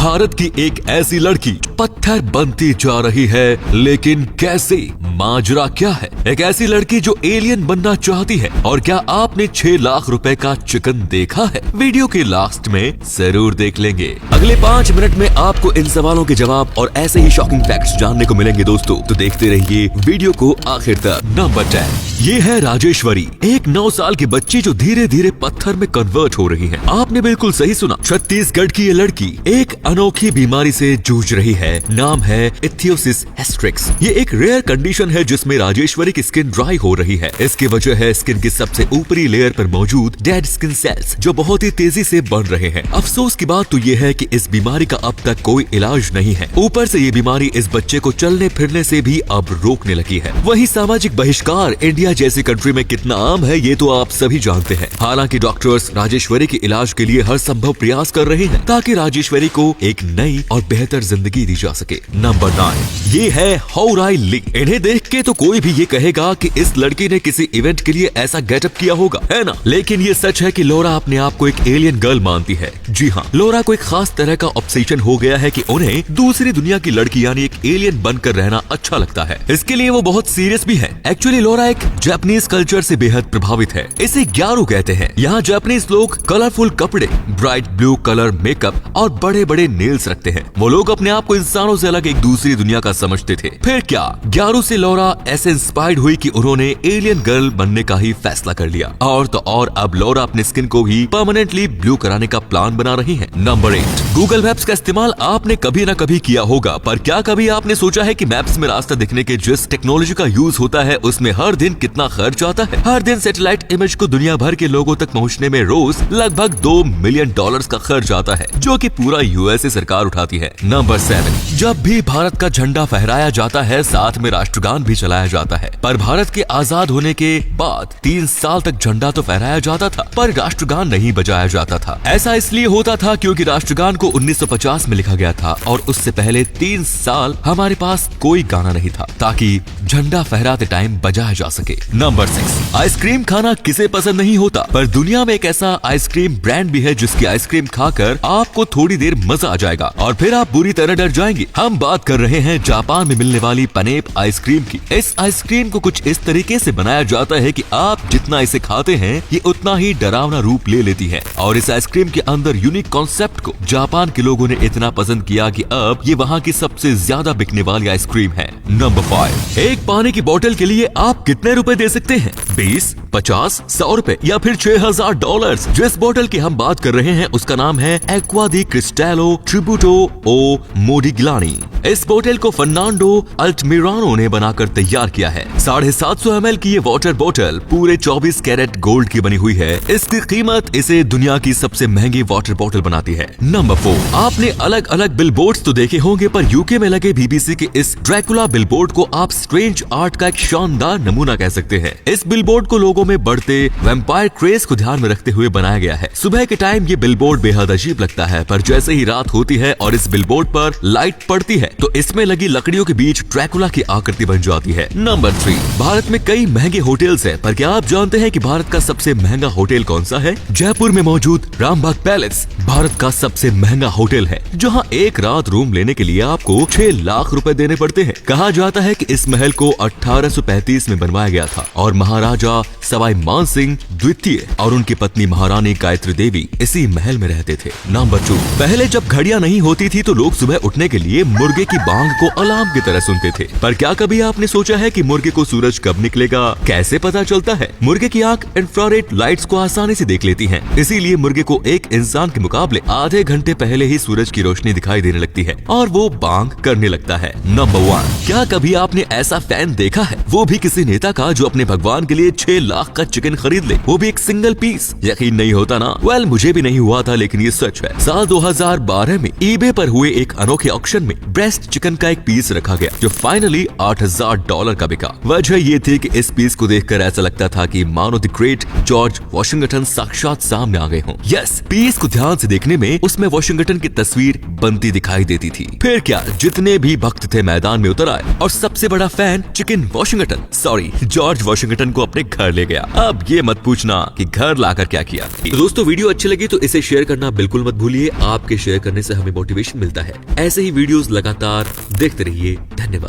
भारत की एक ऐसी लड़की पत्थर बनती जा रही है, लेकिन कैसे? माजरा क्या है? एक ऐसी लड़की जो एलियन बनना चाहती है। और क्या आपने 6 लाख रुपए का चिकन देखा है? वीडियो के लास्ट में जरूर देख लेंगे। अगले 5 मिनट में आपको इन सवालों के जवाब और ऐसे ही शॉकिंग फैक्ट्स जानने को मिलेंगे दोस्तों, तो देखते रहिए वीडियो को आखिर तक। नंबर 10, ये है राजेश्वरी, एक 9 साल की बच्ची जो धीरे धीरे पत्थर में कन्वर्ट हो रही है। आपने बिल्कुल सही सुना, छत्तीसगढ़ की ये लड़की एक अनोखी बीमारी से जूझ रही है। नाम है इथियोसिस एस्ट्रिक्स। ये एक रेयर कंडीशन है जिसमें राजेश्वरी की स्किन ड्राई हो रही है। इसकी वजह है स्किन की सबसे ऊपरी लेयर पर मौजूद डेड स्किन सेल्स जो बहुत ही तेजी से बढ़ रहे हैं। अफसोस की बात तो ये है कि इस बीमारी का अब तक कोई इलाज नहीं है। ऊपर से ये बीमारी इस बच्चे को चलने फिरने से भी अब रोकने लगी है। वहीं सामाजिक बहिष्कार इंडिया जैसी कंट्री में कितना आम है ये तो आप सभी जानते हैं। हालांकि डॉक्टर्स राजेश्वरी के इलाज के लिए हर संभव प्रयास कर रहे हैं ताकि राजेश्वरी को एक नई और बेहतर जिंदगी दी जा सके। नंबर 9, ये है हौराई ली। इन्हें देख के तो कोई भी ये कहेगा कि इस लड़की ने किसी इवेंट के लिए ऐसा गेटअप किया होगा, है ना? लेकिन ये सच है कि लोरा अपने आप को एक एलियन गर्ल मानती है। जी हाँ, लोरा को एक खास तरह का ऑब्सेशन हो गया है कि उन्हें दूसरी दुनिया की लड़की यानी एक एलियन बनकर रहना अच्छा लगता है। इसके लिए वो बहुत सीरियस भी है। एक्चुअली लोरा एक जापानीज कल्चर से बेहद प्रभावित है। इसे ग्यारू कहते हैं। यहाँ जापानीज लोग कलरफुल कपड़े, ब्राइट ब्लू कलर मेकअप और बड़े बड़े नेल्स रखते हैं। वो लोग अपने आप को इंसानों से अलग एक दूसरी दुनिया का समझते थे। फिर क्या, ग्यारू से लोरा ऐसे इंस्पायर्ड हुई कि उन्होंने एलियन गर्ल बनने का ही फैसला कर लिया। और तो और अब लोरा अपने स्किन को भी परमानेंटली ब्लू कराने का प्लान बना रही है। नंबर 8, गूगल मैप्स का इस्तेमाल आपने कभी ना कभी किया होगा, पर क्या कभी आपने सोचा है कि मैप्स में रास्ता दिखने के जिस टेक्नोलॉजी का यूज होता है उसमें हर दिन कितना खर्च आता है? हर दिन सैटेलाइट इमेज को दुनिया भर के लोगों तक पहुंचने में रोज लगभग $2 मिलियन का खर्च आता है, जो कि पूरा यूएसए सरकार उठाती है। नंबर 7, जब भी भारत का झंडा फहराया जाता है साथ में राष्ट्रगान भी चलाया जाता है। पर भारत के आजाद होने के बाद 3 साल तक झंडा तो फहराया जाता था पर राष्ट्रगान नहीं बजाया जाता था। ऐसा इसलिए होता था क्योंकि राष्ट्रगान को 1950 में लिखा गया था और उससे पहले 3 साल हमारे पास कोई गाना नहीं था ताकि झंडा फहराते टाइम बजाया जा सके। नंबर 6, आइसक्रीम खाना किसे पसंद नहीं होता, पर दुनिया में एक ऐसा आइसक्रीम ब्रांड भी है जिसकी आइसक्रीम खाकर आपको थोड़ी देर मजा आ जाएगा और फिर आप बुरी तरह डर जाएंगे। हम बात कर रहे हैं जापान में मिलने वाली पनेप आइसक्रीम की। इस आइसक्रीम को कुछ इस तरीके से बनाया जाता है कि आप जितना इसे खाते हैं ये उतना ही डरावना रूप ले लेती है। और इस आइसक्रीम के अंदर यूनिक कॉन्सेप्ट को जापान के लोगों ने इतना पसंद किया कि अब ये वहाँ की सबसे ज्यादा बिकने वाली आइसक्रीम है। नंबर 5, एक पानी की बोतल के लिए आप कितने रुपए दे सकते हैं? 20, 50, 100 रुपए या फिर $6000? जिस बोतल की हम बात कर रहे हैं उसका नाम है एक्वा दी क्रिस्टालो ट्रिब्यूटो ओ मोडिग्लानी। इस बोतल को फर्नांडो अल्टमिरानो ने बनाकर तैयार किया है। 750 ml की ये वाटर बोतल पूरे 24 कैरेट गोल्ड की बनी हुई है। इसकी कीमत इसे दुनिया की सबसे महंगी वाटर बोतल बनाती है। नंबर 4, आपने अलग अलग बिलबोर्ड्स तो देखे होंगे पर यूके में लगे बीबीसी के इस ड्रैकुला बिलबोर्ड को आप स्ट्रेंज आर्ट का एक शानदार नमूना कह सकते हैं। इस बिलबोर्ड को लोगों में बढ़ते वैम्पायर क्रेज को ध्यान में रखते हुए बनाया गया है। सुबह के टाइम ये बिलबोर्ड बेहद अजीब लगता है, पर जैसे ही रात होती है और इस बिलबोर्ड पर लाइट पड़ती है तो इसमें लगी लकड़ियों के बीच ड्रैकुला की आकृति बन जाती है। नंबर 3, भारत में कई महंगे होटल्स हैं, पर क्या आप जानते हैं कि भारत का सबसे महंगा होटल कौन सा है? जयपुर में मौजूद रामबाग पैलेस भारत का सबसे महंगा होटल है, जहां एक रात रूम लेने के लिए आपको 6 लाख रुपए देने पड़ते हैं। कहा जाता है कि इस महल को 1835 में बनवाया गया था और महाराजा सवाई मानसिंह द्वितीय और उनकी पत्नी महारानी गायत्री देवी इसी महल में रहते थे। नंबर 2, पहले जब घड़ियां नहीं होती थी तो लोग सुबह उठने के लिए मुर्गे की बांग को अलार्म की तरह सुनते थे। पर क्या कभी आपने सोचा है कि मुर्गे को सूरज कब निकलेगा कैसे पता चलता है? मुर्गे की आंख इंफ्रारेड लाइट्स को आसानी से देख लेती है, इसीलिए मुर्गे को एक इंसान के मुकाबले आधे घंटे पहले ही सूरज की रोशनी दिखाई देने लगती है और वो बांग करने लगता है। नंबर 1, क्या कभी आपने ऐसा फैन देखा है, वो भी किसी नेता का, जो अपने भगवान के लिए 6 लाख का चिकन खरीद ले, वो भी एक सिंगल पीस? यकीन नहीं होता ना? वेल, मुझे भी नहीं हुआ था लेकिन ये सच है। साल 2012 में ईबे पर हुए एक अनोखे ऑक्शन में ब्रेस्ट चिकन का एक पीस रखा गया जो फाइनली $8000 का बिका। वजह ये थी कि इस पीस को देखकर ऐसा लगता था कि मानो द ग्रेट जॉर्ज वॉशिंगटन साक्षात सामने आ गए हों। यस, पीस को ध्यान से देखने में उसमें वॉशिंगटन की तस्वीर बनती दिखाई देती थी। फिर क्या, जितने भी भक्त थे मैदान में उतर आए और सबसे बड़ा fan chicken Washington Washington George Washington को अपने घर ले गया। अब ये मत पूछना कि घर लाकर क्या किया। तो दोस्तों वीडियो अच्छी लगी तो इसे शेयर करना बिल्कुल मत भूलिए। आपके शेयर करने से हमें मोटिवेशन मिलता है। ऐसे ही वीडियोस लगातार देखते रहिए। धन्यवाद।